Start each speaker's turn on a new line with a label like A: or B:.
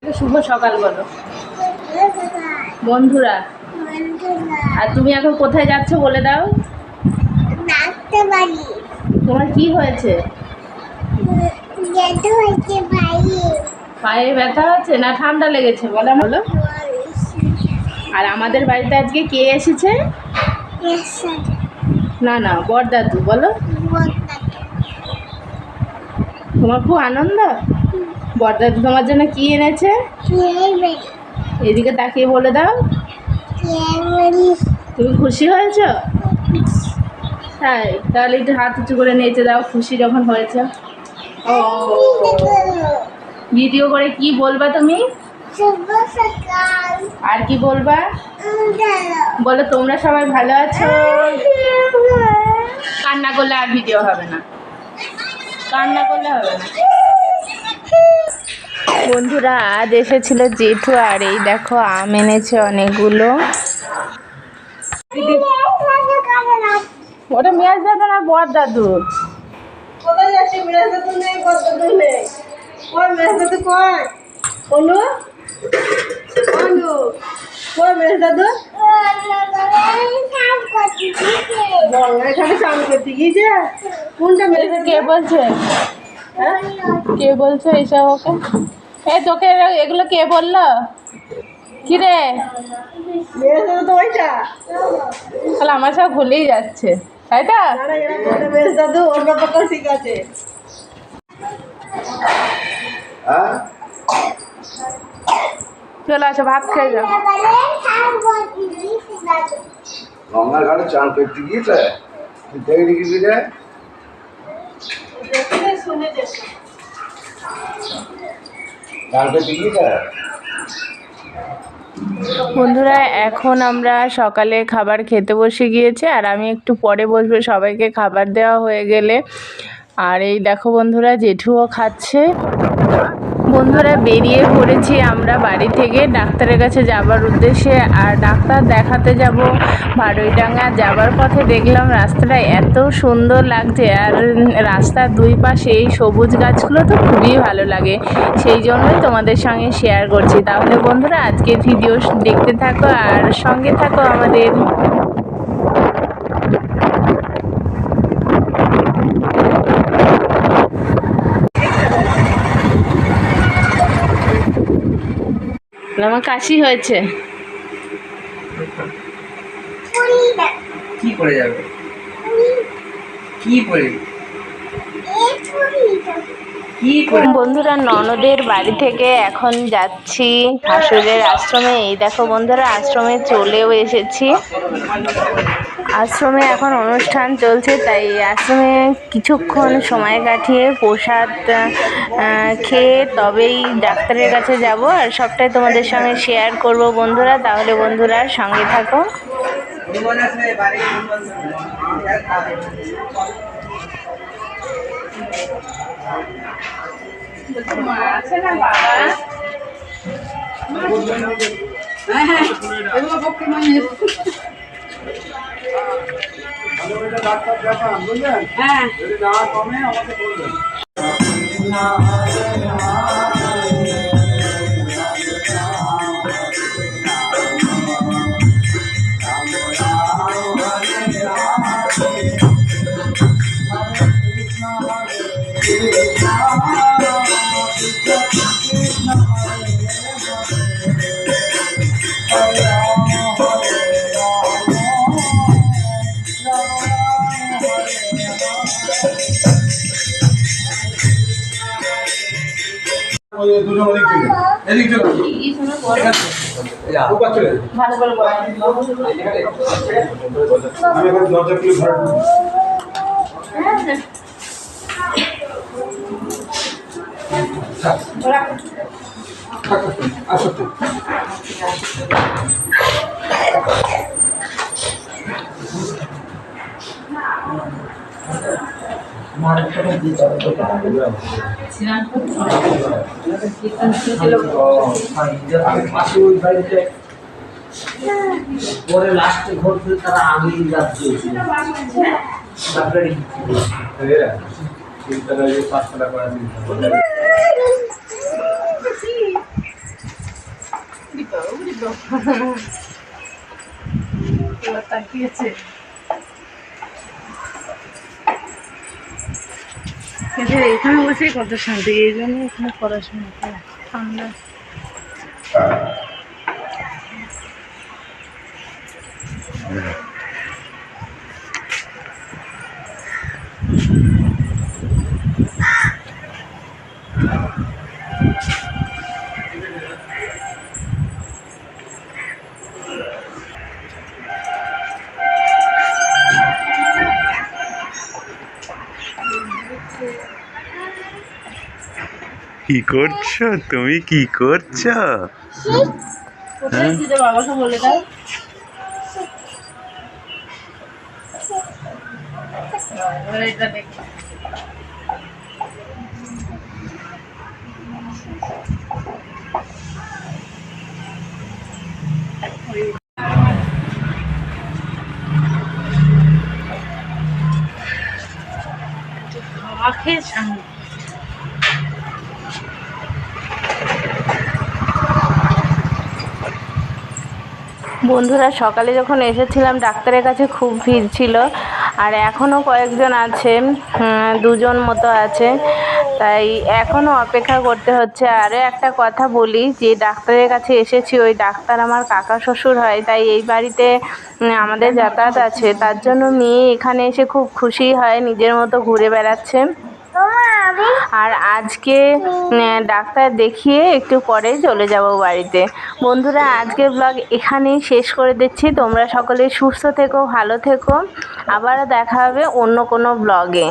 A: শুভ সকাল বলো বন্ধুরা। আর তুমি এখন কোথায় যাচ্ছ বলে দাও। তোমার কি হয়েছে? পায়ে ব্যথা হচ্ছে না ঠান্ডা লেগেছে বলো বলো। আর আমাদের বাড়িতে আজকে কে এসেছে? না না বড়দাদু বলো। তোমার খুব আনন্দ। বড়দাদু তোমার জন্য কি এনেছে? এদিকে তাকিয়ে বলে দাও। তুমি খুশি হয়েছ? তাই তাহলে একটু হাত উঁচু করে নেচে দাও খুশি যখন হয়েছে। ও ভিডিও করে কি বলবা তুমি? আর কি বলবা? বলো তোমরা সবাই ভালো আছো। কান্না করলে আর ভিডিও হবে না, কান্না করলে হবে না। বন্ধুরা আজ এসেছিল জেঠু, আর এই দেখো আম এনেছে অনেকগুলো। ওটা মেয়াজ দাদু না বড় দাদু?
B: কোথায় যাচ্ছি? মেয়াজ দাদু নেই, বড় দাদু নেই। ওই মেয়াজ দাদু কই? অনু অনু কই মেয়াজ দাদু? এখানে চান করতে গিয়েছে। কোনটা মেয়াজ?
A: কে বলছে? কে বলছে এইসব ওকে? এই তোকে এগুলো কে বললো? কি রে
B: মেয়াজ দাদু তো ওইটা।
A: তাহলে আমার সব ভুলেই যাচ্ছে তাই তো?
B: মেয়াজ দাদু ওর ব্যাপারটাও ঠিক আছে।
A: চলে আসো ভাত খেয়ে যাও।
C: গঙ্গার ঘাটে চান করতে গিয়েছে দেখে গেছি রে। চান করতে গিয়েছে।
A: বন্ধুরা এখন আমরা সকালে খাবার খেতে বসে গিয়েছে, আর আমি একটু পরে বসবো সবাইকে খাবার দেওয়া হয়ে গেলে। আর এই দেখো বন্ধুরা জেঠুও খাচ্ছে। বন্ধুরা বেরিয়ে পড়েছি আমরা বাড়ি থেকে ডাক্তারের কাছে যাবার উদ্দেশ্যে। আর ডাক্তার দেখাতে যাব বারুইডাঙ্গা। যাবার পথে দেখলাম রাস্তাটা এত সুন্দর লাগছে, আর রাস্তার দুই পাশে এই সবুজ গাছগুলো তো খুবই ভালো লাগে, সেই জন্যই তোমাদের সঙ্গে শেয়ার করছি। তাহলে বন্ধুরা আজকে ভিডিও দেখতে থাকো আর সঙ্গে থাকো আমাদের। আমার কাশি হয়েছে।
D: কি করে যাবে? কি করে?
A: বন্ধুরা ননদের বাড়ি থেকে এখন যাচ্ছি শাশুড়ের আশ্রমে। এই দেখো বন্ধুরা আশ্রমে চলেও এসেছি। আশ্রমে এখন অনুষ্ঠান চলছে, তাই আশ্রমে কিছুক্ষণ সময় কাটিয়ে প্রসাদ খেয়ে তবেই ডাক্তারের কাছে যাব। আর সবটাই তোমাদের সঙ্গে শেয়ার করব বন্ধুরা। তাহলে বন্ধুরা সঙ্গে থাকো। আছে না বাবা?
C: ডাক্তার দেখান বুঝলেন?
B: হ্যাঁ
C: যদি না কমে আমাকে বলবেন। দুজন ওদিক থেকে এদিক চলে
A: ভালো করে বলো।
C: আমি এখন দরজা খুলে ঘরে আসো।
D: পরে লাস্টে ঘটছে তারা আগে যাচ্ছে
A: এবার তাকিয়েছে কিন্তু এখানে বসেই কত শান্তি, এই জন্য এখানে পড়াশোনা করে ঠান্ডা।
E: কি করছো তুমি, কি করছো?
A: কোথায় ছিল বাবাকে বলে দাও। এবার এটা দেখো। খাওয়া খেয়ে শান্তি। বন্ধুরা সকালে যখন এসেছিলাম ডাক্তারের কাছে খুব ভিড় ছিল, আর এখনও কয়েকজন আছে, দুজন মতো আছে, তাই এখনও অপেক্ষা করতে হচ্ছে। আরও একটা কথা বলি, যে ডাক্তারের কাছে এসেছি ওই ডাক্তার আমার কাকা শ্বশুর হয়, তাই এই বাড়িতে আমাদের যাতায়াত আছে, তার জন্য মেয়ে এখানে এসে খুব খুশি হয়, নিজের মতো ঘুরে বেড়াচ্ছে। আর আজকে ডাক্তার দেখিয়ে একটু পরেই চলে যাব বাড়িতে। বন্ধুরা আজকের ব্লগ এখানেই শেষ করে দিচ্ছি। তোমরা সকলে সুস্থ থেকো, ভালো থেকো, আবারও দেখা হবে অন্য কোনো ব্লগে।